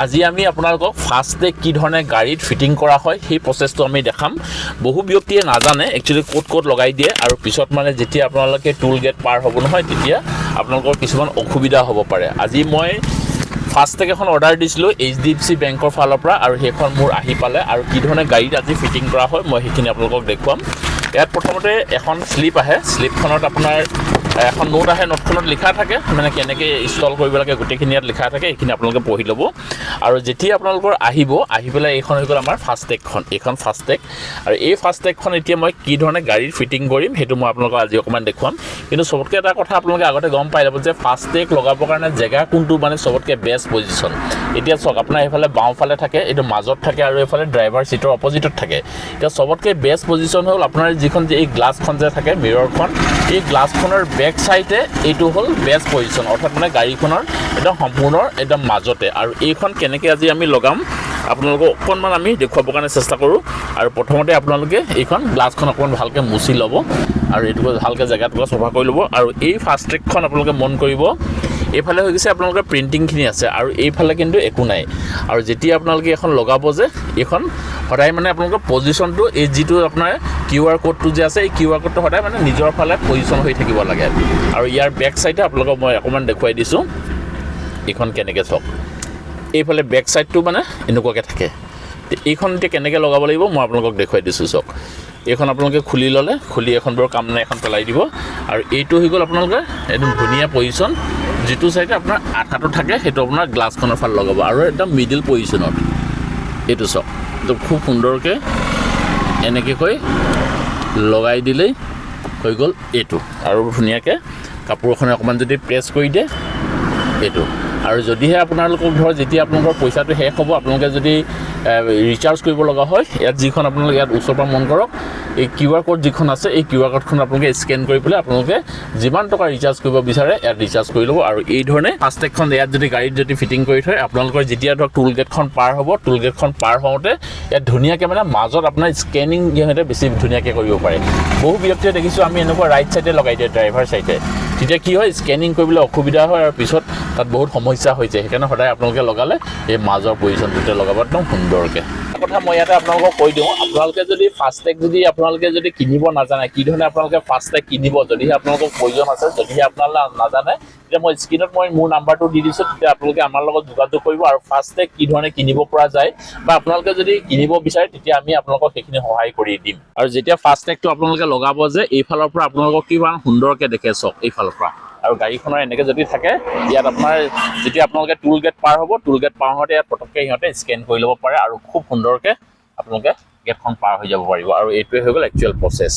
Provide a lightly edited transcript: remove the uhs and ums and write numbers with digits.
আজি আমি আপোনালোকক ফাষ্টেগ কি ধৰণে গাড়ীত ফিটিং কৰা হয় সেই প্ৰচেছটো আমি দেখাম। বহু ব্যক্তিয়ে নাজানে একচুৱেলি ক'ত লগাই দিয়ে আৰু পিছত মানে যেতিয়া আপোনালোকে টুল গেট পাৰ হ'ব নহয় তেতিয়া আপোনালোকৰ কিছুমান অসুবিধা হ'ব পাৰে। আজি মই ফাষ্টেগ এখন অৰ্ডাৰ দিছিলোঁ HDFC বেংকৰ ফালৰ পৰা আৰু সেইখন মোৰ আহি পালে আৰু কি ধৰণে গাড়ীত আজি ফিটিং কৰা হয় মই সেইখিনি আপোনালোকক দেখুৱাম। ইয়াত প্ৰথমতে এখন স্লিপ আহে, স্লিপখনত আপোনাৰ এখন নোট আহে, নোটখনত লিখা থাকে মানে কেনেকৈ ইনষ্টল কৰিব লাগে গোটেইখিনি ইয়াত লিখা থাকে, এইখিনি আপোনালোকে পঢ়ি ল'ব। আৰু যেতিয়া আপোনালোকৰ আহি পেলাই এইখন হৈ গ'ল আমাৰ ফাষ্টেগখন, এইখন ফাষ্টেগ। আৰু এই ফাষ্টেগখন এতিয়া মই কি ধৰণে গাড়ীত ফিটিং কৰিম সেইটো মই আপোনালোকক আজি অকণমান দেখুৱাম। কিন্তু চবতকৈ এটা কথা আপোনালোকে আগতে গম পাই যাব যে ফাষ্টেগ লগাবৰ কাৰণে জেগা কোনটো মানে চবতকৈ বেষ্ট পজিশ্যন। এতিয়া চাওক আপোনাৰ এইফালে বাওঁফালে থাকে, এইটো মাজত থাকে আৰু এইফালে ড্ৰাইভাৰ ছিটৰ অপজিটত থাকে। এতিয়া চবতকৈ বেষ্ট পজিশ্যন হ'ল আপোনাৰ যিখন যে এই গ্লাছখন যে থাকে মিৰৰখন, এই গ্লাছখনৰ বেক চাইডে এইটো হ'ল বেষ্ট পজিশ্যন, অৰ্থাৎ মানে গাড়ীখনৰ একদম সম্পূৰ্ণ একদম মাজতে। আৰু এইখন কেনেকৈ আজি আমি লগাম আপোনালোকক অকণমান আমি দেখুৱাবৰ কাৰণে চেষ্টা কৰোঁ। আৰু প্ৰথমতে আপোনালোকে এইখন গ্লাছখন অকণমান ভালকৈ মুচি ল'ব আৰু এইটো ভালকৈ জেগাটুকুৰা চফা কৰি ল'ব। আৰু এই ফাষ্টেগখন আপোনালোকে মন কৰিব এইফালে হৈ গৈছে আপোনালোকৰ প্ৰিণ্টিংখিনি আছে আৰু এইফালে কিন্তু একো নাই। আৰু যেতিয়া আপোনালোকে এখন লগাব যে এইখন সদায় মানে আপোনালোকৰ পজিশ্যনটো এই যিটো আপোনাৰ QR কোডটো যে আছে এই QR কোডটো সদায় মানে নিজৰ ফালে পজিশ্যন হৈ থাকিব লাগে। আৰু ইয়াৰ বেক চাইডে আপোনালোকক মই অকণমান দেখুৱাই দিছোঁ এইখন কেনেকৈ চাওক, এইফালে বেক চাইডটো মানে এনেকুৱাকৈ থাকে। এইখন এতিয়া কেনেকৈ লগাব লাগিব মই আপোনালোকক দেখুৱাই দিছোঁ চাওক। এইখন আপোনালোকে খুলি ল'লে, খুলি এখন বাৰু কাম নাই এখন পেলাই দিব। আৰু এইটো হৈ গ'ল আপোনালোকে একদম ধুনীয়া পজিশ্যন, যিটো চাইডে আপোনাৰ আঠাটো থাকে সেইটো আপোনাৰ গ্লাছখনৰ ফালে লগাব আৰু একদম মিডিল পজিশ্যনত এইটো চাওক, একদম খুব সুন্দৰকৈ এনেকৈ কৈ লগাই দিলেই হৈ গ'ল এইটো। আৰু ধুনীয়াকৈ কাপোৰ এখনে অকণমান যদি প্ৰেছ কৰি দিয়ে এইটো। আৰু যদিহে আপোনালোকক ধৰক যেতিয়া আপোনালোকৰ পইচাটো শেষ হ'ব আপোনালোকে যদি ৰিচাৰ্জ কৰিব লগা হয়, ইয়াত যিখন আপোনালোকে ইয়াত ওচৰৰ পৰা মন কৰক এই QR কোড যিখন আছে এই QR কোডখন আপোনালোকে স্কেন কৰি পেলাই আপোনালোকে যিমান টকা ৰিচাৰ্জ কৰিব বিচাৰে ইয়াত ৰিচাৰ্জ কৰি ল'ব। আৰু এই ধৰণে ফাষ্টেগখন ইয়াত যদি গাড়ীত যদি ফিটিং কৰি থয় আপোনালোকৰ যেতিয়া ধৰক টুল গেটখন পাৰ হ'ব, টুল গেটখন পাৰ হওঁতে ইয়াত ধুনীয়াকৈ মানে মাজত আপোনাৰ স্কেনিং সিহঁতে বেছি ধুনীয়াকৈ কৰিব পাৰে। বহু ব্যক্তিয়ে দেখিছোঁ আমি এনেকুৱা ৰাইট চাইডে লগাই দিয়ে ড্ৰাইভাৰ চাইডে, তেতিয়া কি হয় স্কেনিং কৰিবলৈ অসুবিধা হয় আৰু পিছত তাত বহুত সমস্যা হৈ যায়। সেইকাৰণে সদায় আপোনালোকে লগালে এই মাজৰ পজিশ্যনটোতে লগাব একদম সুন্দৰকৈ। কথা মই ইয়াতে আপোনালোকক কৈ দিওঁ, আপোনালোকে যদি ফাষ্টেগ যদি আপোনালোকে যদি কিনিব নাজানে, কি ধৰণে আপোনালোকে ফাষ্টেগ কিনিব যদিহে আপোনালোকক প্ৰয়োজন আছে, যদিহে আপোনালোকে নাজানে তেতিয়া মই স্ক্ৰীণত মই মোৰ নাম্বাৰটো দি দিছোঁ, তেতিয়া আপোনালোকে আমাৰ লগত যোগাযোগ কৰিব আৰু ফাষ্টেগ কি ধৰণে কিনিব পৰা যায় বা আপোনালোকে যদি কিনিব বিচাৰে তেতিয়া আমি আপোনালোকক সেইখিনি সহায় কৰি দিম। আৰু যেতিয়া ফাষ্টেগটো আপোনালোকে লগাব যে এইফালৰ পৰা আপোনালোকক কিমান সুন্দৰকৈ দেখে চাওক এইফালৰ পৰা। আৰু গাড়ীখনৰ এনেকৈ যদি থাকে ইয়াত আপোনাৰ যেতিয়া আপোনালোকে টুল গেট পাৰ হ'ব, টুল গেট পাৰ হওঁতে ইয়াত পটককৈ সিহঁতে স্কেন কৰি ল'ব পাৰে আৰু খুব সুন্দৰকৈ আপোনালোকে গেটখন পাৰ হৈ যাব পাৰিব। আৰু এইটোৱে হৈ গ'ল একচুৱেল প্ৰচেছ।